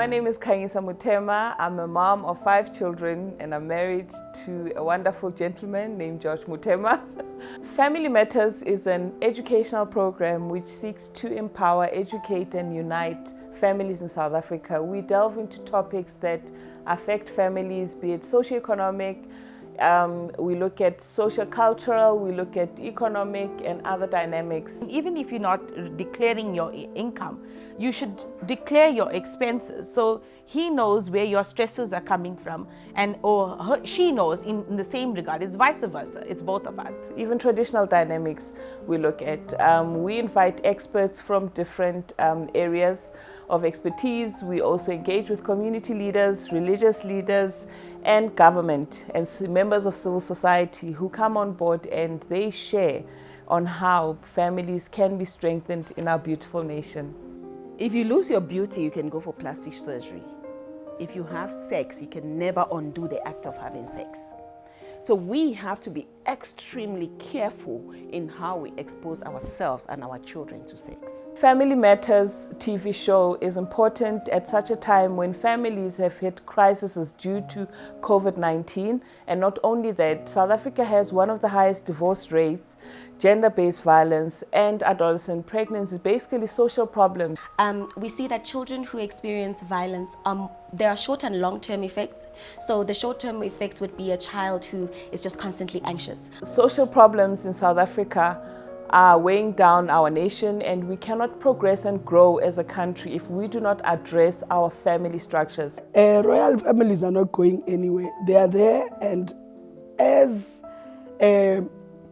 My name is Khanyisa Mutema. I'm a mom of 5 children and I'm married to a wonderful gentleman named George Mutema. Family Matters is an educational program which seeks to empower, educate and unite families in South Africa. We delve into topics that affect families, be it socioeconomic, we look at social cultural, we look at economic and other dynamics. Even if you're not declaring your income, you should declare your expenses so he knows where your stresses are coming from, and she knows in the same regard. It's vice versa. It's both of us. Even traditional dynamics we look at. We invite experts from different areas of expertise. We also engage with community leaders, religious leaders, and government and members of civil society who come on board and they share on how families can be strengthened in our beautiful nation. If you lose your beauty, you can go for plastic surgery. If you have sex, you can never undo the act of having sex. So we have to be extremely careful in how we expose ourselves and our children to sex. Family Matters TV show is important at such a time when families have hit crises due to COVID-19. And not only that, South Africa has one of the highest divorce rates, gender-based violence and adolescent pregnancy, basically social problems. We see that children who experience violence, there are short and long-term effects. So the short-term effects would be a child who is just constantly anxious. Social problems in South Africa are weighing down our nation, and we cannot progress and grow as a country if we do not address our family structures. Royal families are not going anywhere. They are there, and as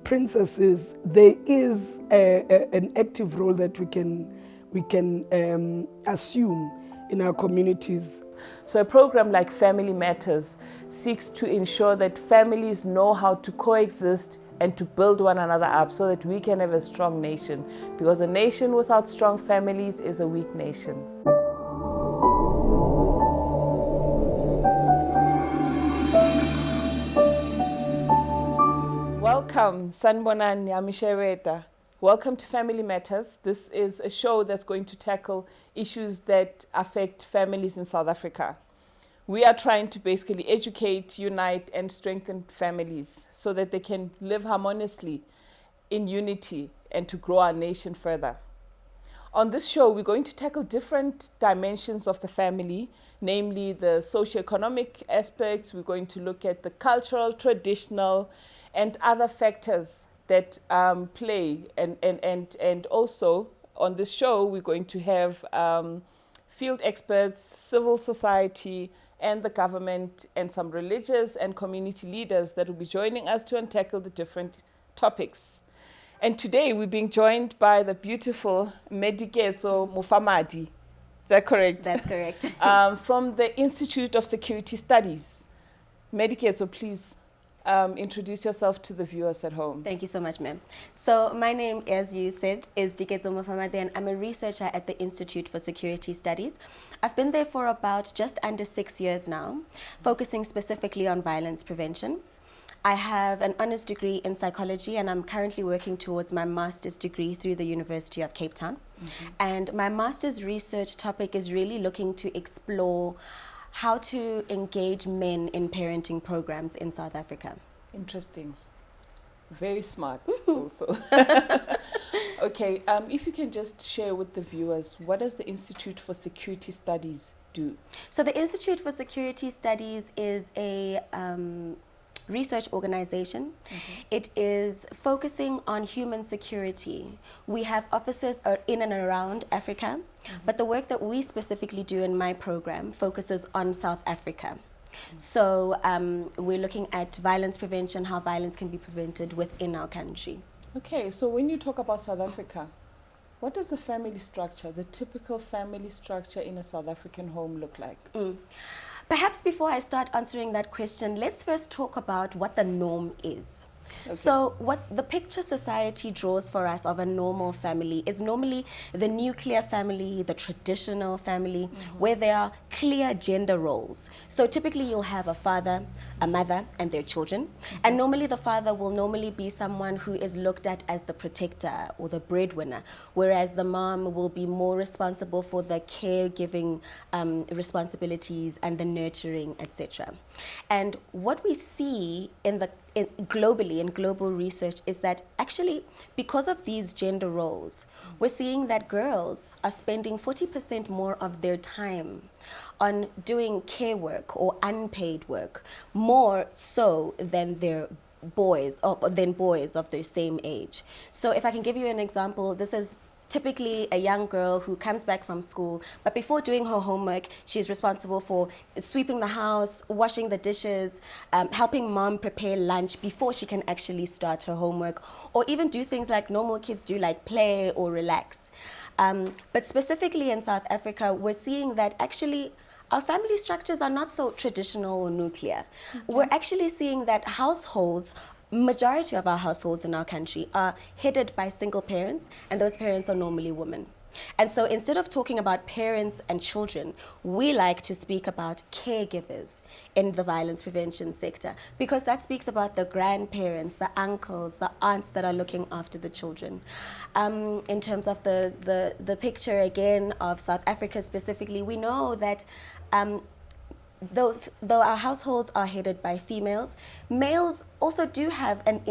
princesses, there is an active role that we can assume in our communities. So a program like Family Matters seeks to ensure that families know how to coexist and to build one another up so that we can have a strong nation, because a nation without strong families is a weak nation. Welcome, Sanibonani Amisheweta. Welcome to Family Matters. This is a show that's going to tackle issues that affect families in South Africa. We are trying to basically educate, unite, and strengthen families so that they can live harmoniously in unity and to grow our nation further. On this show, we're going to tackle different dimensions of the family, namely the socioeconomic aspects. We're going to look at the cultural, traditional, and other factors that play. And also on this show, we're going to have field experts, civil society, and the government, and some religious and community leaders that will be joining us to tackle the different topics. And today we're being joined by the beautiful Mediketso Mufamadi. Is that correct? That's correct. From the Institute of Security Studies. Mediketso, please introduce yourself to the viewers at home. Thank you so much, ma'am. So my name, as you said, is Diketso Mufamadi, and I'm a researcher at the Institute for Security Studies. I've been there for about just under 6 years now, focusing specifically on violence prevention. I have an honours degree in psychology, and I'm currently working towards my master's degree through the University of Cape Town. And my master's research topic is really looking to explore how to engage men in parenting programs in South Africa. Interesting. Very smart also. Okay, if you can just share with the viewers, what does the Institute for Security Studies do? So the Institute for Security Studies is a research organization. It is focusing on human security. We have offices in and around Africa, but the work that we specifically do in my program focuses on South Africa. So we're looking at violence prevention, how violence can be prevented within our country. Okay, so when you talk about South Africa, what does the family structure, the typical family structure in a South African home look like? Perhaps before I start answering that question, let's first talk about what the norm is. So what the picture society draws for us of a normal family is normally the nuclear family, the traditional family, where there are clear gender roles. So typically you'll have a father, a mother, and their children. And normally the father will normally be someone who is looked at as the protector or the breadwinner, whereas the mom will be more responsible for the caregiving responsibilities and the nurturing, etc. And what we see globally in global research is that actually because of these gender roles, we're seeing that girls are spending 40% more of their time on doing care work or unpaid work, more so than their boys or than boys of their same age. So if I can give you an example, this is typically a young girl who comes back from school, but before doing her homework, she's responsible for sweeping the house, washing the dishes, helping mom prepare lunch before she can actually start her homework, or even do things like normal kids do, like play or relax. But specifically in South Africa, we're seeing that actually our family structures are not so traditional or nuclear. We're actually seeing that households, majority of our households in our country are headed by single parents, and those parents are normally women. And so instead of talking about parents and children, we like to speak about caregivers in the violence prevention sector, because that speaks about the grandparents, the uncles, the aunts that are looking after the children. In terms of the picture again of South Africa specifically, we know that though our households are headed by females, males also do have an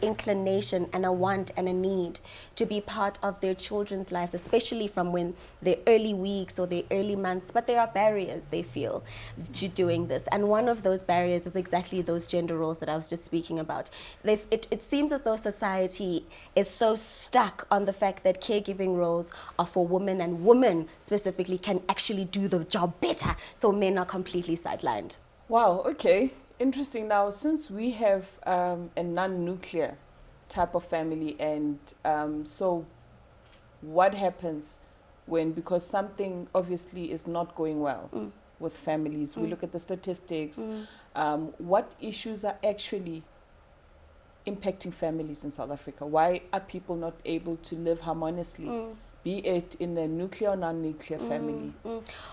inclination and a want and a need to be part of their children's lives, especially from when their early weeks or their early months. But there are barriers they feel to doing this, and one of those barriers is exactly those gender roles that I was just speaking about. It seems as though society is so stuck on the fact that caregiving roles are for women, and women specifically can actually do the job better, so men are completely sidelined. Wow, okay. Interesting. Now, since we have a non-nuclear type of family, and so what happens when, because something obviously is not going well with families, we look at the statistics, what issues are actually impacting families in South Africa? Why are people not able to live harmoniously? Be it in a nuclear or non-nuclear family?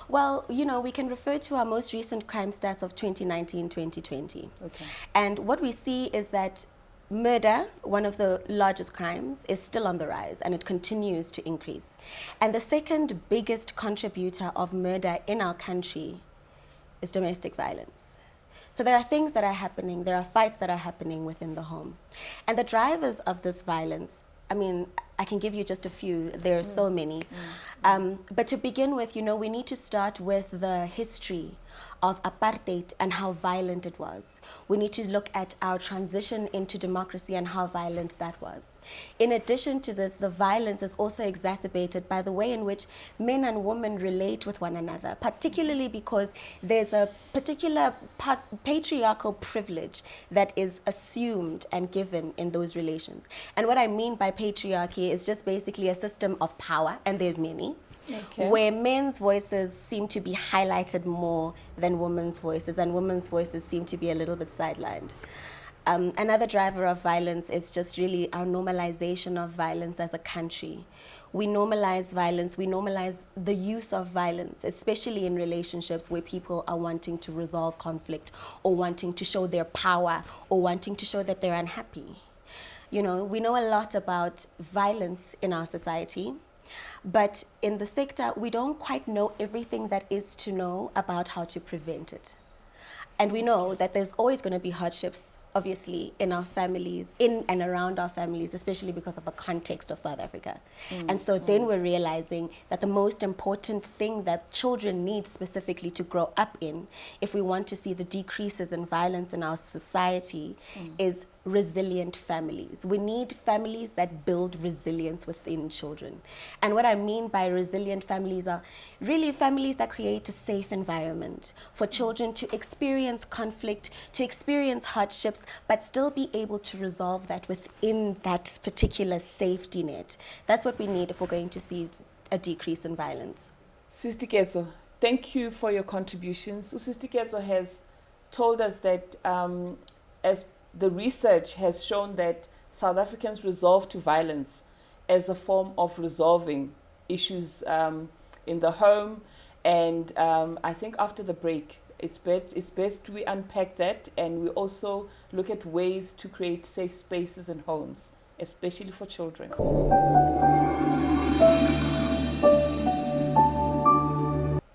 Well, you know, we can refer to our most recent crime stats of 2019-2020. Okay. And what we see is that murder, one of the largest crimes, is still on the rise, and it continues to increase. And the second biggest contributor of murder in our country is domestic violence. So there are things that are happening, there are fights that are happening within the home. And the drivers of this violence, I mean, I can give you just a few. There are so many. But to begin with, you know, we need to start with the history of apartheid and how violent it was. We need to look at our transition into democracy and how violent that was. In addition to this, the violence is also exacerbated by the way in which men and women relate with one another, particularly because there's a particular patriarchal privilege that is assumed and given in those relations. And what I mean by patriarchy is just basically a system of power, and there are many, where men's voices seem to be highlighted more than women's voices, and women's voices seem to be a little bit sidelined. Another driver of violence is just really our normalization of violence as a country. We normalize violence, we normalize the use of violence, especially in relationships where people are wanting to resolve conflict, or wanting to show their power, or wanting to show that they're unhappy. You know, we know a lot about violence in our society, but in the sector, we don't quite know everything that is to know about how to prevent it. And we know that there's always going to be hardships, obviously, in our families, in and around our families, especially because of the context of South Africa. And so then we're realizing that the most important thing that children need specifically to grow up in, if we want to see the decreases in violence in our society, is resilient families. We need families that build resilience within children. And what I mean by resilient families are really families that create a safe environment for children to experience conflict, to experience hardships, but still be able to resolve that within that particular safety net. That's what we need if we're going to see a decrease in violence. Sis Dikezo, thank you for your contributions. Sis Dikezo has told us that as the research has shown that South Africans resolve to violence as a form of resolving issues in the home. And I think after the break, it's best we unpack that, and we also look at ways to create safe spaces in homes, especially for children.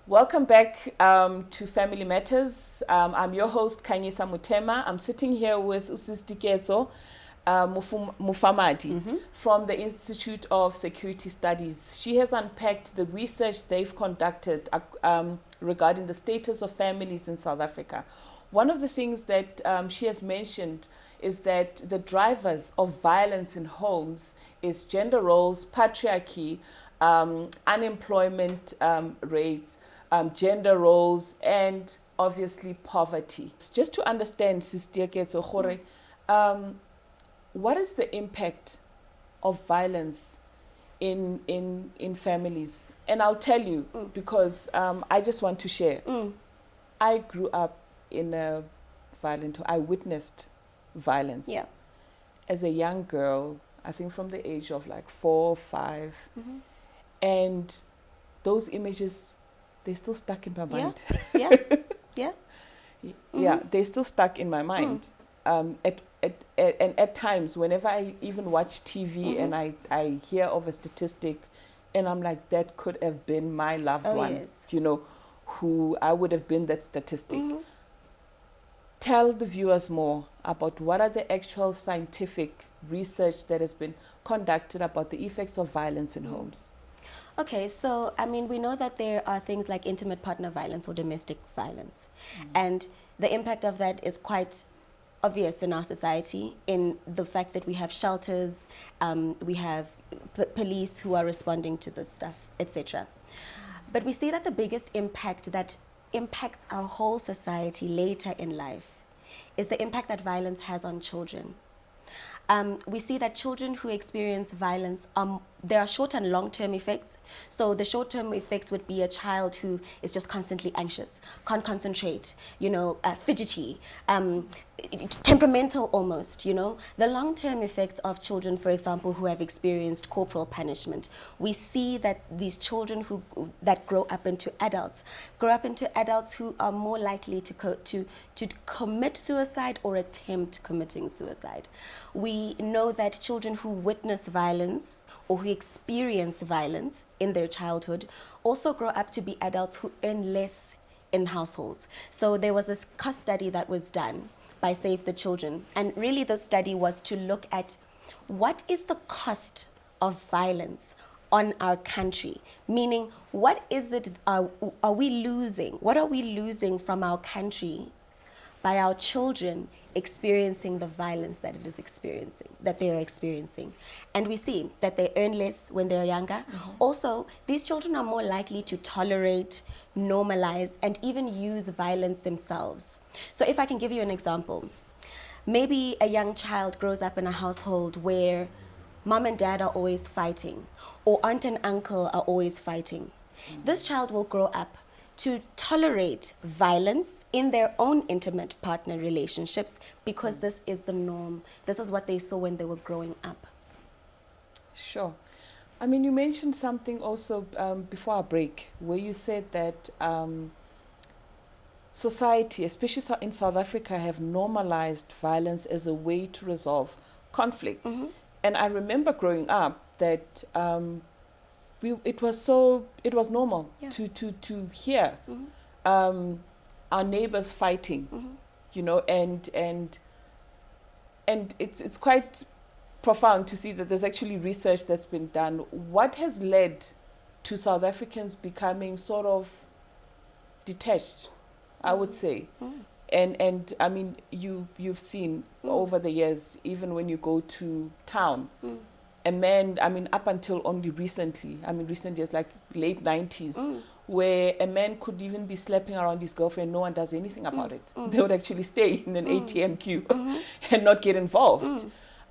Welcome back to Family Matters. I'm your host, Khanyisa Mutema. I'm sitting here with Usis Dikezo Mufamadi from the Institute of Security Studies. She has unpacked the research they've conducted regarding the status of families in South Africa. One of the things that she has mentioned is that the drivers of violence in homes is gender roles, patriarchy, unemployment rates, gender roles, and obviously poverty. Just to understand, Sister Ketso, what is the impact of violence in families? And I'll tell you, because I just want to share. I grew up in a violent, I witnessed violence. Yeah. As a young girl, I think from the age of like 4 or 5. And those images, they're still stuck in my mind. Yeah. Yeah. Yeah, they're still stuck in my mind. And at times, whenever I even watch TV and I hear of a statistic, and I'm like, that could have been my loved one, Yes. you know, who I would have been that statistic. Tell the viewers more about what are the actual scientific research that has been conducted about the effects of violence in homes. Okay, so I mean, we know that there are things like intimate partner violence or domestic violence, and the impact of that is quite obvious in our society in the fact that we have shelters, we have police who are responding to this stuff, etc. But we see that the biggest impact that impacts our whole society later in life is the impact that violence has on children. We see that children who experience violence, there are short and long-term effects. So the short-term effects would be a child who is just constantly anxious, can't concentrate, fidgety, temperamental almost, The long-term effects of children, for example, who have experienced corporal punishment, we see that these children that grow up into adults who are more likely to commit suicide or attempt committing suicide. We know that children who witness violence or who experience violence in their childhood also grow up to be adults who earn less in households. So there was this cost study that was done by Save the Children, and really the study was to look at what is the cost of violence on our country, meaning what is it are we losing? What are we losing from our country by our children experiencing the violence that they are experiencing. And we see that they earn less when they're younger. Also, these children are more likely to tolerate, normalize, and even use violence themselves. So if I can give you an example, maybe a young child grows up in a household where mom and dad are always fighting, or aunt and uncle are always fighting. This child will grow up to tolerate violence in their own intimate partner relationships because this is the norm. This is what they saw when they were growing up. Sure. I mean, you mentioned something also before our break where you said that society, especially in South Africa, have normalized violence as a way to resolve conflict. And I remember growing up that it was normal to hear our neighbors fighting, and it's quite profound to see that there's actually research that's been done. What has led to South Africans becoming sort of detached, I would say? And I mean, you've seen over the years, even when you go to town, a man, I mean, up until only recently, recent years, like late 90s, where a man could even be slapping around his girlfriend, no one does anything about it. They would actually stay in an ATM queue and not get involved.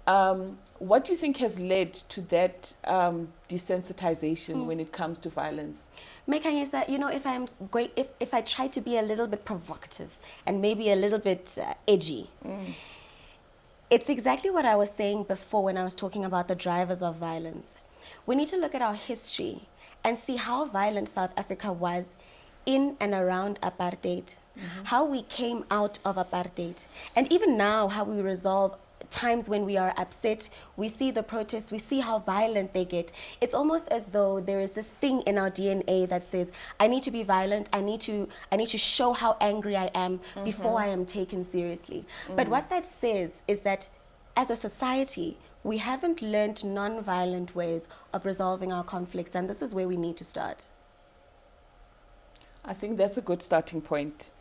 What do you think has led to that desensitization when it comes to violence? Mekhanyisa, if I try to be a little bit provocative and maybe a little bit edgy, It's exactly what I was saying before when I was talking about the drivers of violence. We need to look at our history and see how violent South Africa was in and around apartheid, how we came out of apartheid, and even now how we resolve times when we are upset, we see the protests, we see how violent they get. It's almost as though there is this thing in our DNA that says, I need to be violent, I need to show how angry I am before I am taken seriously. But what that says is that as a society, we haven't learned non-violent ways of resolving our conflicts, and this is where we need to start. I think that's a good starting point.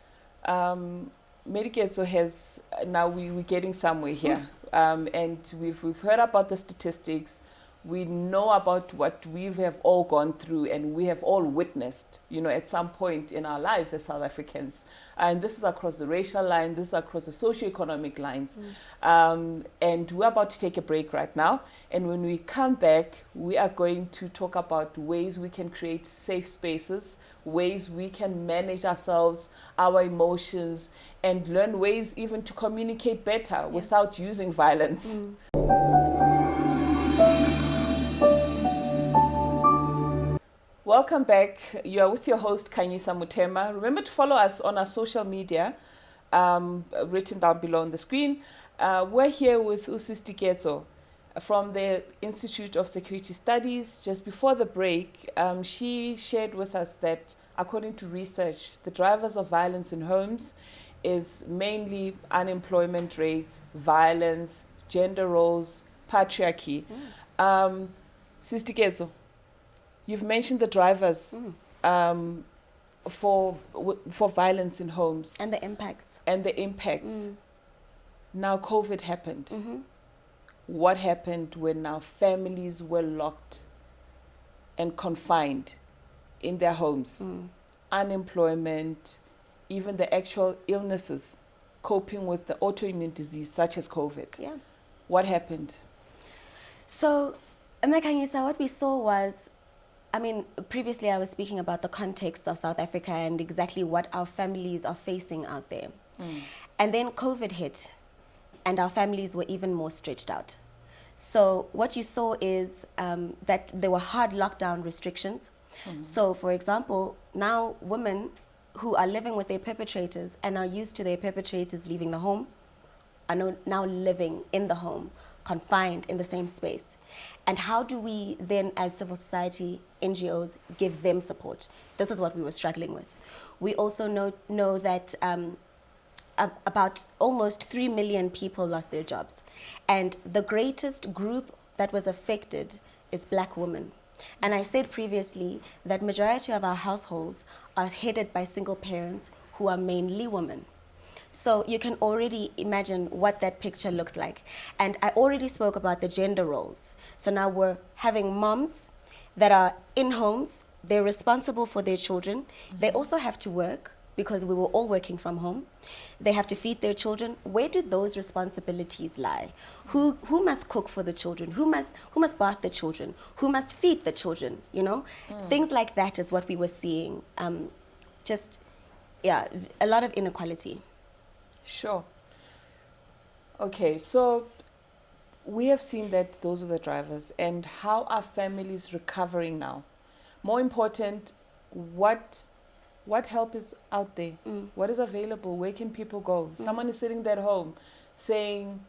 Medikezo has, now we're getting somewhere here. And we've heard about the statistics. We know about what we have all gone through and we have all witnessed, at some point in our lives as South Africans. And this is across the racial line, this is across the socioeconomic lines. And we're about to take a break right now. And when we come back, we are going to talk about ways we can create safe spaces, ways we can manage ourselves, our emotions, and learn ways even to communicate better without using violence. Welcome back. You are with your host, Khanyisa Mutema. Remember to follow us on our social media, written down below on the screen. We're here with Usis Dikezo from the Institute of Security Studies. Just before the break, she shared with us that according to research, the drivers of violence in homes is mainly unemployment rates, violence, gender roles, patriarchy. Sis Dikezo, you've mentioned the drivers for violence in homes. And the impacts. Now COVID happened. What happened when now families were locked and confined in their homes? Unemployment, even the actual illnesses, coping with the autoimmune disease such as COVID. Yeah. What happened? So, Khanyisa, what we saw was, previously I was speaking about the context of South Africa and exactly what our families are facing out there. And then COVID hit, and our families were even more stretched out. So what you saw is that there were hard lockdown restrictions. So, for example, now women who are living with their perpetrators and are used to their perpetrators leaving the home are now living in the home, confined in the same space. And how do we then, as civil society, NGOs, give them support? This is what we were struggling with. We also know that about almost 3 million people lost their jobs. And the greatest group that was affected is Black women. And I said previously that majority of our households are headed by single parents who are mainly women. So you can already imagine what that picture looks like. And I already spoke about the gender roles. So now we're having moms that are in homes, they're responsible for their children. They also have to work because we were all working from home. They have to feed their children. Where do those responsibilities lie? Who must cook for the children? Who must bath the children? Who must feed the children? Things like that is what we were seeing. A lot of inequality. Sure. Okay, so we have seen that those are the drivers. And how are families recovering now? More important, what help is out there? What is available? Where can people go? Someone is sitting there at home saying,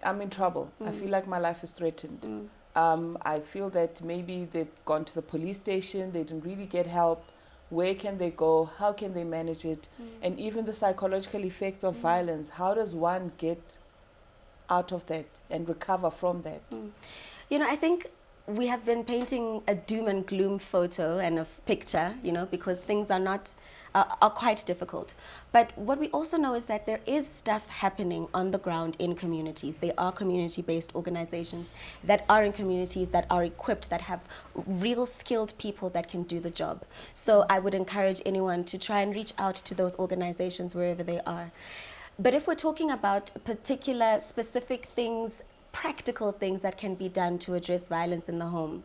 I'm in trouble. I feel like my life is threatened. I feel that maybe they've gone to the police station, they didn't really get help. Where can they go? How can they manage it? And even the psychological effects of violence. How does one get out of that and recover from that? I think we have been painting a doom and gloom photo and a picture, because things are quite difficult. But what we also know is that there is stuff happening on the ground in communities. There are community-based organizations that are in communities that are equipped, that have real skilled people that can do the job. So I would encourage anyone to try and reach out to those organizations wherever they are. But if we're talking about particular specific things practical things that can be done to address violence in the home.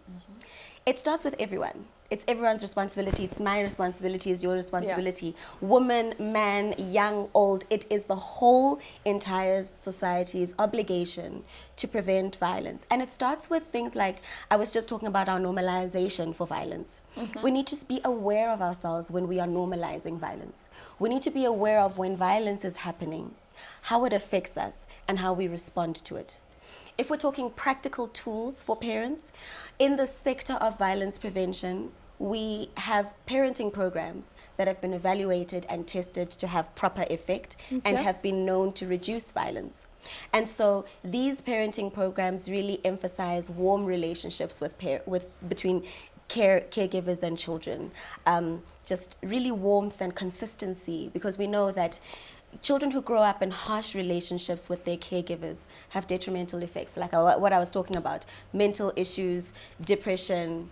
It starts with everyone. It's everyone's responsibility. It's my responsibility. It's your responsibility. Woman, man, young, old. It is the whole entire society's obligation to prevent violence. And it starts with things like, I was just talking about our normalization for violence. We need to be aware of ourselves when we are normalizing violence. We need to be aware of when violence is happening, how it affects us, and how we respond to it. If we're talking practical tools for parents, in the sector of violence prevention, we have parenting programs that have been evaluated and tested to have proper effect and have been known to reduce violence. And so these parenting programs really emphasize warm relationships between caregivers and children. Just really warmth and consistency, because we know that children who grow up in harsh relationships with their caregivers have detrimental effects, like what I was talking about, mental issues, depression,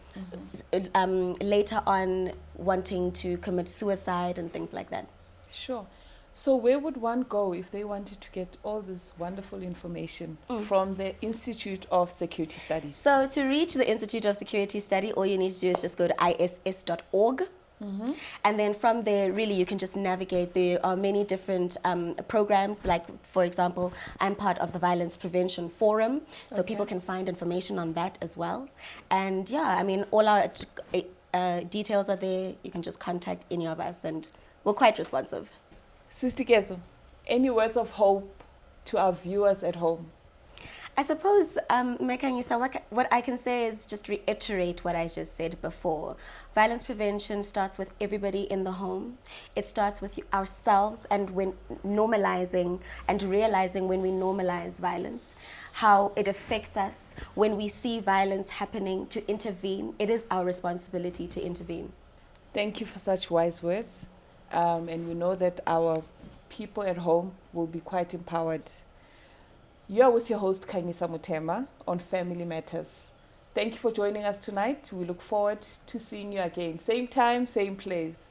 later on wanting to commit suicide and things like that. Sure. So where would one go if they wanted to get all this wonderful information from the Institute of Security Studies? So to reach the Institute of Security Study, all you need to do is just go to iss.org. And then from there, really, you can just navigate. There are many different programs. Like, for example, I'm part of the Violence Prevention Forum, so people can find information on that as well. And yeah, I mean, all our details are there. You can just contact any of us, and we're quite responsive. Sister Kezo, any words of hope to our viewers at home? I suppose, Mekanyisa, what I can say is just reiterate what I just said before. Violence prevention starts with everybody in the home. It starts with ourselves, and when normalizing and realizing when we normalize violence, how it affects us. When we see violence happening, to intervene. It is our responsibility to intervene. Thank you for such wise words. And we know that our people at home will be quite empowered. You're with your host, Khanyisa Mutema, on Family Matters. Thank you for joining us tonight. We look forward to seeing you again. Same time, same place.